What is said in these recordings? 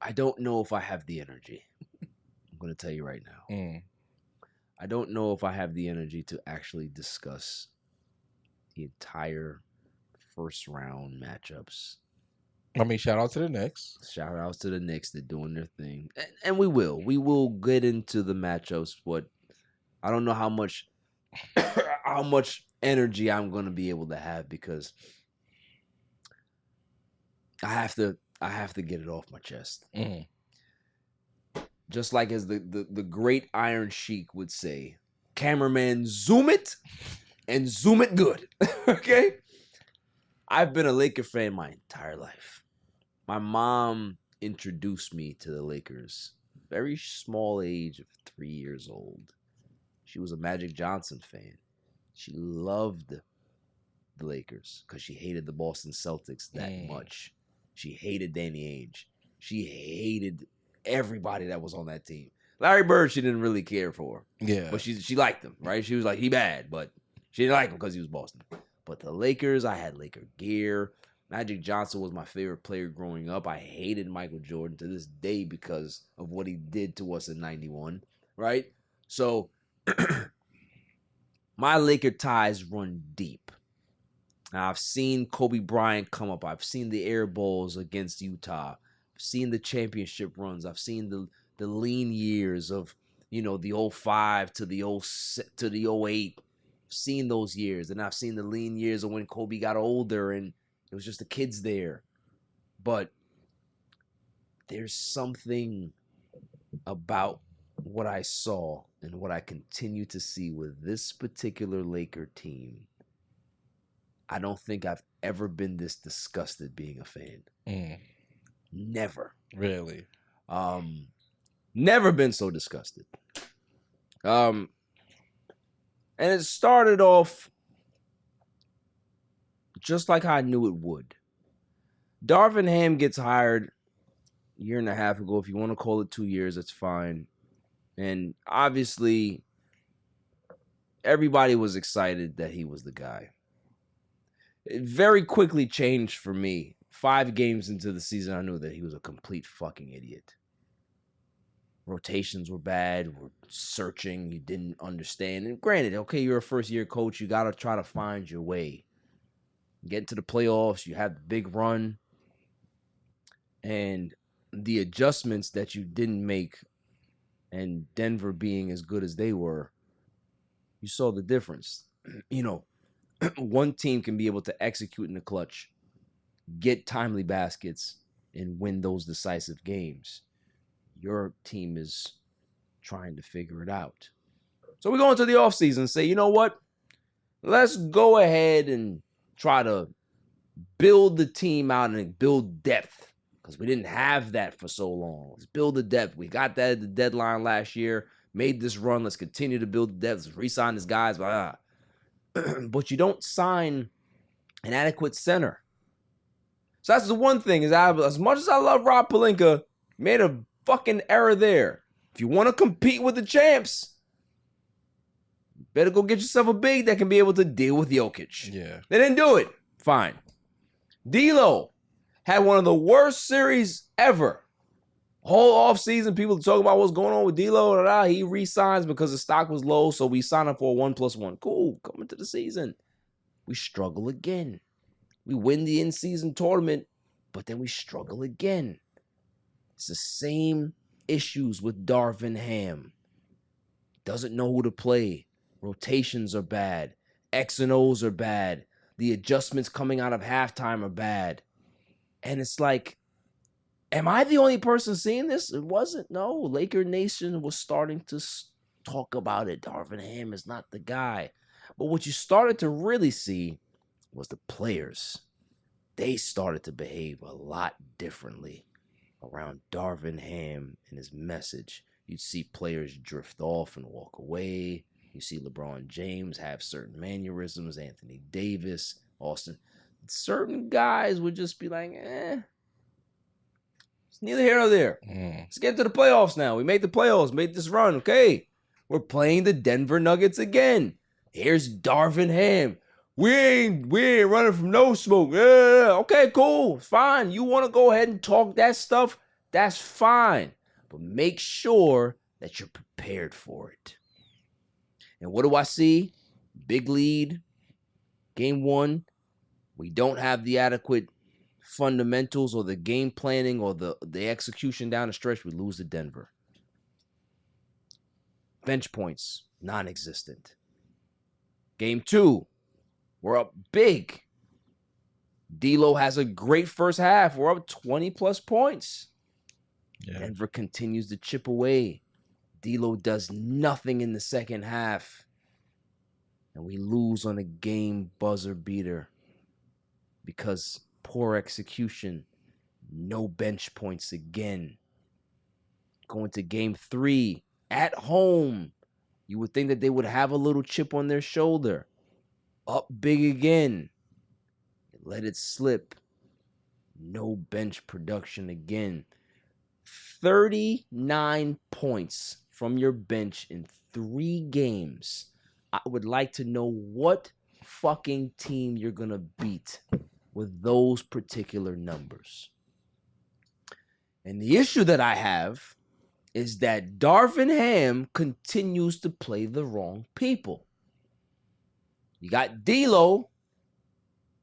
I don't know if I have the energy. I'm going to tell you right now. I don't know if I have the energy to actually discuss the entire first round matchups. I mean, shout out to the Knicks. Shout outs to the Knicks. They're doing their thing. And we will. We will get into the matchups, but I don't know how much energy I'm going to be able to have because I have to get it off my chest. Just like as the great Iron Sheik would say, cameraman, zoom it and zoom it good. Okay? I've been a Laker fan my entire life. My mom introduced me to the Lakers. Very small age of 3 years old. She was a Magic Johnson fan. She loved the Lakers because she hated the Boston Celtics that much. She hated Danny Ainge. She hated everybody that was on that team. Larry Bird, she didn't really care for. Yeah. But she liked him, right? She was like, he bad, but she didn't like him because he was Boston. But the Lakers, I had Laker gear. Magic Johnson was my favorite player growing up. I hated Michael Jordan to this day because of what he did to us in 91, right? So my Laker ties run deep. Now, I've seen Kobe Bryant come up. I've seen the air balls against Utah. I've seen the championship runs. I've seen the lean years of, the 05 to the 08. I've seen those years. And I've seen the lean years of when Kobe got older and it was just the kids there. But there's something about what I saw and what I continue to see with this particular Laker team. I don't think I've ever been this disgusted being a fan. Never. Really? Never been so disgusted. And it started off just like I knew it would. Darvin Ham gets hired a year and a half ago. If you want to call it 2 years, that's fine. And obviously, everybody was excited that he was the guy. It very quickly changed for me. 5 games into the season, I knew that he was a complete fucking idiot. Rotations were bad. We're searching. You didn't understand. And granted, okay, you're a first-year coach. You got to try to find your way. Get into the playoffs. You have the big run. And the adjustments that you didn't make, and Denver being as good as they were, you saw the difference. One team can be able to execute in the clutch, get timely baskets, and win those decisive games. Your team is trying to figure it out. So we go into the offseason and say, you know what? Let's go ahead and try to build the team out and build depth because we didn't have that for so long. Let's build the depth. We got that at the deadline last year, made this run. Let's continue to build the depth. Let's re-sign these guys. Blah, blah. But you don't sign an adequate center. So that's the one thing is as much as I love Rob Pelinka, made a fucking error there. If you want to compete with the champs, better go get yourself a big that can be able to deal with Jokic. Yeah. They didn't do it. Fine. D'Lo had one of the worst series ever. Whole offseason, people talk about what's going on with D'Lo. He re-signs because the stock was low, so we sign up for a 1+1. Cool. Coming to the season. We struggle again. We win the in-season tournament, but then we struggle again. It's the same issues with Darvin Ham. Doesn't know who to play. Rotations are bad. X and O's are bad. The adjustments coming out of halftime are bad. And it's like, am I the only person seeing this? It wasn't. No, Laker Nation was starting to talk about it. Darvin Ham is not the guy. But what you started to really see was the players. They started to behave a lot differently around Darvin Ham and his message. You'd see players drift off and walk away. You see LeBron James have certain mannerisms, Anthony Davis, Austin. Certain guys would just be like, it's neither here nor there. Let's get to the playoffs now. We made the playoffs, made this run. Okay, we're playing the Denver Nuggets again. Here's Darvin Ham. We ain't running from no smoke. Yeah, okay, cool, fine. You want to go ahead and talk that stuff? That's fine. But make sure that you're prepared for it. And what do I see? Big lead. Game 1. We don't have the adequate fundamentals or the game planning or the execution down the stretch. We lose to Denver. Bench points, non-existent. Game 2, we're up big. D'Lo has a great first half. We're up 20-plus points. Yeah. Denver continues to chip away. D'Lo does nothing in the second half. And we lose on a game buzzer beater because poor execution. No bench points again. Going to game 3 at home. You would think that they would have a little chip on their shoulder. Up big again. Let it slip. No bench production again. 39 points from your bench in 3 games. I would like to know what fucking team you're going to beat with those particular numbers. And the issue that I have is that Darvin Ham continues to play the wrong people. You got D'Lo,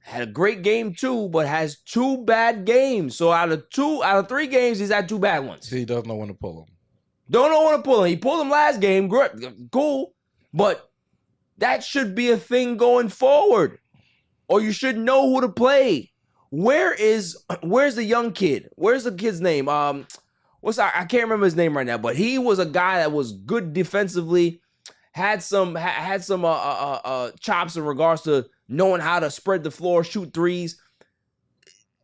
had a great game too, but has 2 bad games. So out of 3 games, he's had 2 bad ones. He doesn't know when to pull him. Don't know when to pull him. He pulled him last game, cool, but that should be a thing going forward. Or you should know who to play. Where's the young kid? Where's the kid's name? I can't remember his name right now, but he was a guy that was good defensively, had some chops in regards to knowing how to spread the floor, shoot threes.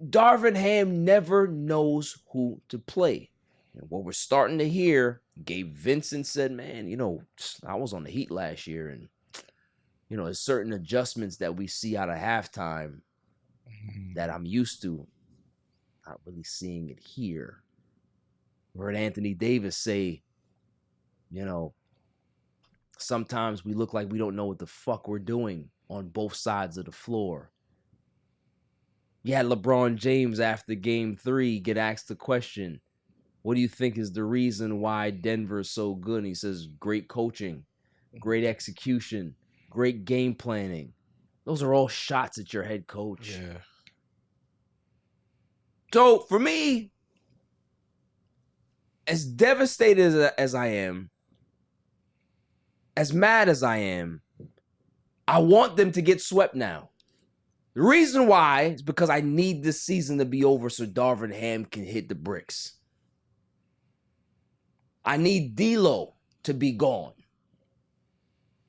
Darvin Ham never knows who to play. And what we're starting to hear, Gabe Vincent said, man, I was on the Heat last year, and there's certain adjustments that we see out of halftime that I'm used to. Not really seeing it here. Heard Anthony Davis say, sometimes we look like we don't know what the fuck we're doing on both sides of the floor. You had LeBron James after game 3 get asked the question, what do you think is the reason why Denver is so good? And he says, great coaching, great execution, great game planning. Those are all shots at your head coach. Yeah. So for me, as devastated as I am, as mad as I am, I want them to get swept now. The reason why is because I need this season to be over so Darvin Ham can hit the bricks. I need D'Lo to be gone.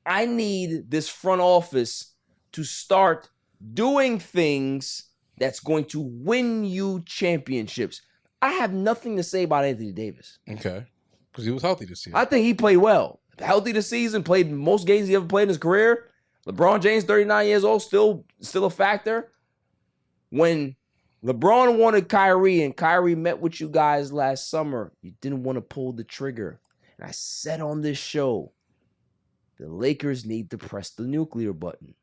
I need this front office to start doing things that's going to win you championships. I have nothing to say about Anthony Davis. Okay. Because he was healthy this season. I think he played well. Healthy this season, played most games he ever played in his career. LeBron James, 39 years old, still a factor. When LeBron wanted Kyrie and Kyrie met with you guys last summer, you didn't want to pull the trigger. And I said on this show, the Lakers need to press the nuclear button.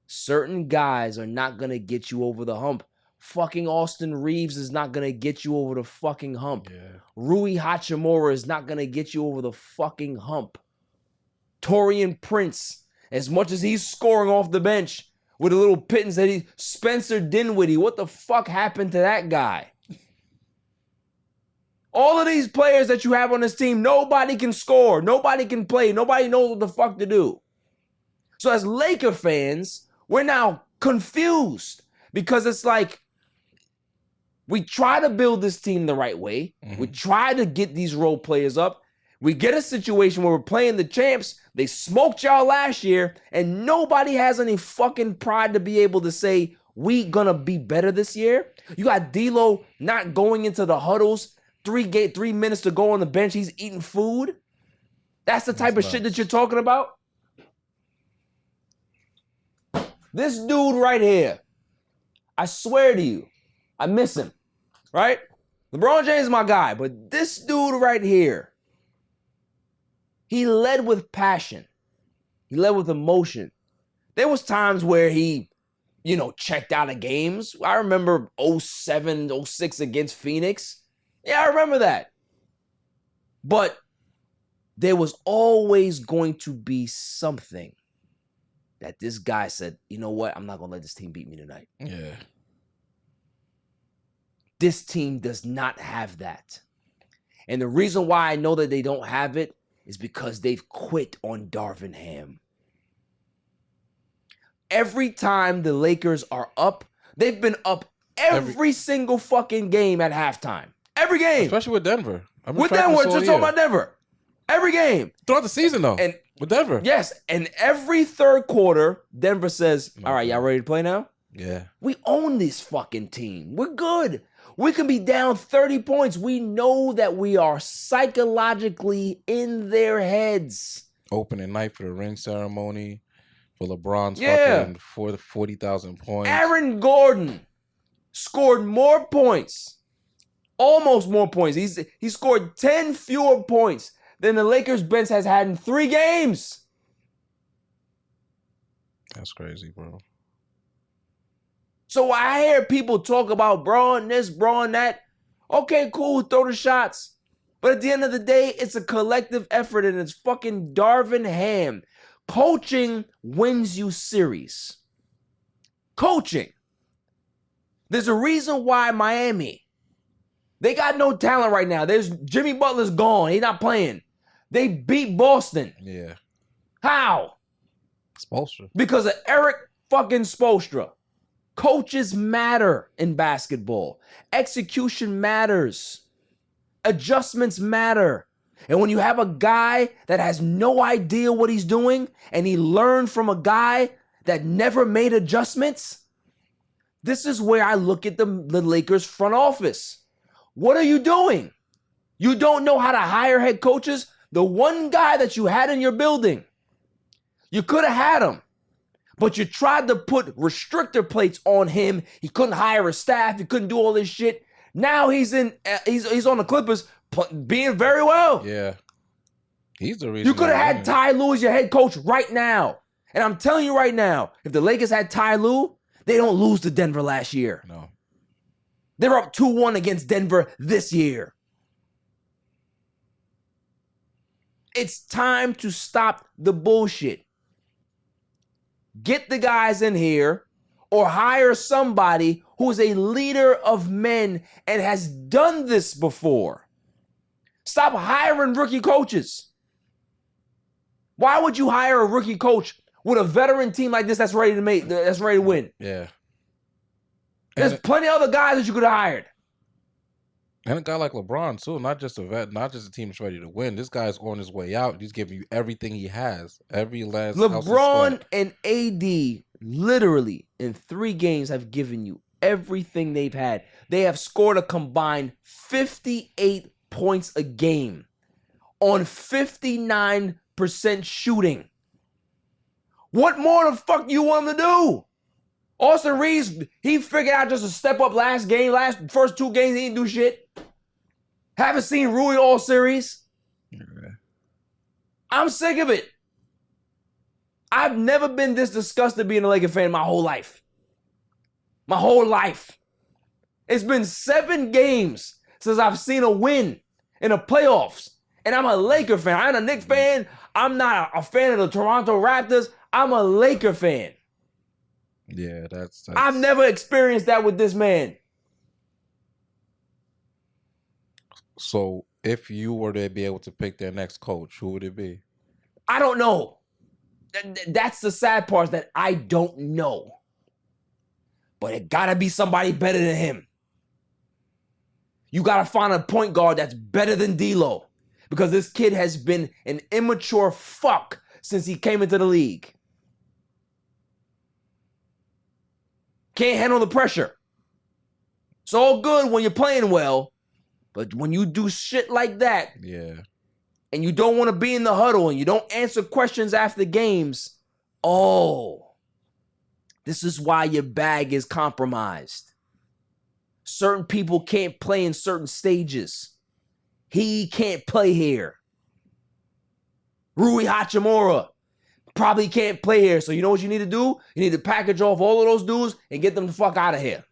Certain guys are not going to get you over the hump. Fucking Austin Reeves is not going to get you over the fucking hump. Yeah. Rui Hachimura is not going to get you over the fucking hump. Taurean Prince, as much as he's scoring off the bench with a little pittance that Spencer Dinwiddie, what the fuck happened to that guy? All of these players that you have on this team, nobody can score. Nobody can play. Nobody knows what the fuck to do. So as Laker fans, we're now confused because it's like we try to build this team the right way. We try to get these role players up. We get a situation where we're playing the champs. They smoked y'all last year, and nobody has any fucking pride to be able to say, we gonna be better this year. You got D'Lo not going into the huddles, 3 minutes to go on the bench. He's eating food. That's the type of shit that you're talking about. This dude right here, I swear to you, I miss him, right? LeBron James is my guy, but this dude right here, he led with passion. He led with emotion. There was times where he, checked out of games. I remember 07, 06 against Phoenix. Yeah, I remember that. But there was always going to be something that this guy said, you know what? I'm not going to let this team beat me tonight. Yeah. This team does not have that. And the reason why I know that they don't have it is because they've quit on Darvin Ham. Every time the Lakers are up, they've been up every single fucking game at halftime. Every game. Especially with Denver. With Denver, we're just talking about Denver. Every game. Throughout the season, though. And with Denver. Yes. And every third quarter, Denver says, all right, y'all ready to play now? Yeah. We own this fucking team. We're good. We can be down 30 points. We know that we are psychologically in their heads. Opening night for the ring ceremony. For LeBron's fucking 40,000 points. Aaron Gordon scored more points. Almost more points. He scored 10 fewer points than the Lakers bench has had in 3 games. That's crazy, bro. So I hear people talk about bro and this, bro and that. Okay, cool, throw the shots. But at the end of the day, it's a collective effort, and it's fucking Darvin Ham. Coaching wins you series. Coaching. There's a reason why Miami, they got no talent right now. There's Jimmy Butler's gone. He's not playing. They beat Boston. Yeah. How? Spoelstra. Because of Eric fucking Spoelstra. Coaches matter in basketball. Execution matters. Adjustments matter. And when you have a guy that has no idea what he's doing and he learned from a guy that never made adjustments, this is where I look at the Lakers front office. What are you doing? You don't know how to hire head coaches? The one guy that you had in your building, you could have had him, but you tried to put restrictor plates on him. He couldn't hire a staff. He couldn't do all this shit. Now he's on the Clippers being very well. Yeah. He's the reason. You could have had Ty Lue as your head coach right now. And I'm telling you right now, if the Lakers had Ty Lue, they don't lose to Denver last year. No. They're up 2-1 against Denver this year. It's time to stop the bullshit. Get the guys in here or hire somebody who is a leader of men and has done this before. Stop hiring rookie coaches. Why would you hire a rookie coach with a veteran team like this that's ready to win? Yeah. There's plenty of other guys that you could have hired. And a guy like LeBron, too, not just a vet, not just a team that's ready to win. This guy's on his way out. He's giving you everything he has. Every last LeBron and AD literally in 3 games have given you everything they've had. They have scored a combined 58 points a game on 59% shooting. What more the fuck you want them to do? Austin Reeves, he figured out just a step up first 2 games, he didn't do shit. Haven't seen Rui all series. Yeah. I'm sick of it. I've never been this disgusted being a Lakers fan my whole life. My whole life. It's been 7 games since I've seen a win in the playoffs. And I'm a Laker fan. I'm a Knicks fan. I'm not a fan of the Toronto Raptors. I'm a Laker fan. Yeah, that's... I've never experienced that with this man. So, if you were to be able to pick their next coach, who would it be? I don't know. That's the sad part, that I don't know. But it gotta be somebody better than him. You gotta find a point guard that's better than D'Lo. Because this kid has been an immature fuck since he came into the league. Can't handle the pressure. It's all good when you're playing well, but when you do shit like that, yeah, and you don't want to be in the huddle and you don't answer questions after games, this is why your bag is compromised. Certain people can't play in certain stages. He can't play here. Rui Hachimura probably can't play here. So you know what you need to do? You need to package off all of those dudes and get them the fuck out of here.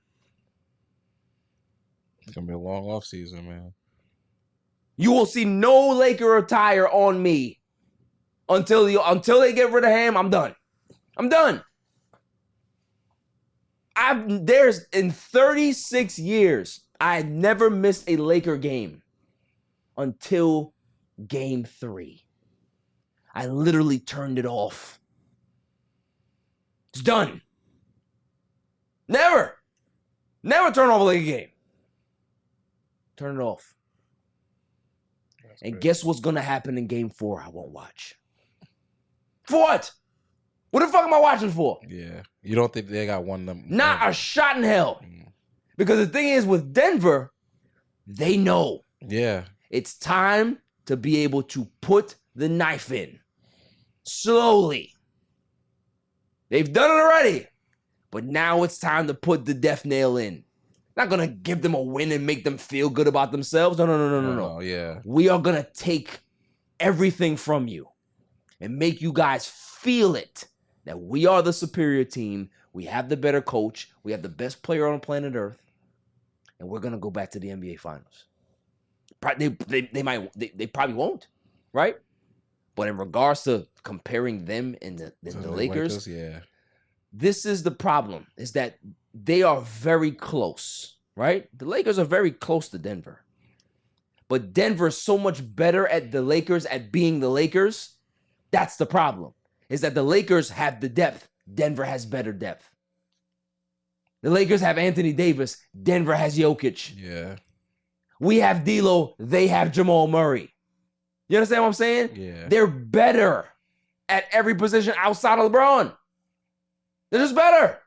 It's going to be a long offseason, man. You will see no Laker attire on me until they get rid of Ham. I'm done. I'm done. There's in 36 years, I had never missed a Laker game until game 3. I literally turned it off. It's done. Never turn off a Laker game. Turn it off. And guess what's going to happen in game 4? I won't watch. For what? What the fuck am I watching for? Yeah. You don't think they got one of them? Not a shot in hell. Because the thing is, with Denver, they know. Yeah. It's time to be able to put the knife in. Slowly. They've done it already. But now it's time to put the death nail in. Not going to give them a win and make them feel good about themselves. No. Yeah. We are going to take everything from you and make you guys feel it. That we are the superior team. We have the better coach. We have the best player on planet Earth. And we're going to go back to the NBA Finals. They probably won't, right? But in regards to comparing them and the Lakers, yeah. This is the problem, is that they are very close, right? The Lakers are very close to Denver. But Denver is so much better at the Lakers at being the Lakers. That's the problem, is that the Lakers have the depth. Denver has better depth. The Lakers have Anthony Davis. Denver has Jokic. Yeah. We have D'Lo. They have Jamal Murray. You understand what I'm saying? Yeah. They're better at every position outside of LeBron. They're just better.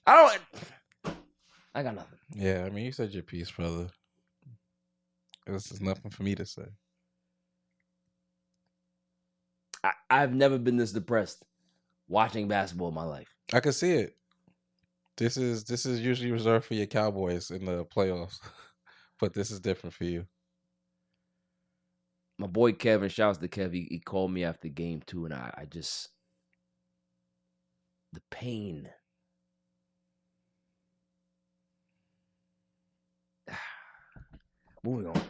I got nothing. Yeah, I mean, you said your piece, brother. This is nothing for me to say. I've never been this depressed watching basketball in my life. I can see it. This is usually reserved for your Cowboys in the playoffs, but this is different for you. My boy Kevin, shouts to Kev. He called me after game 2, and I just, the pain. Moving on.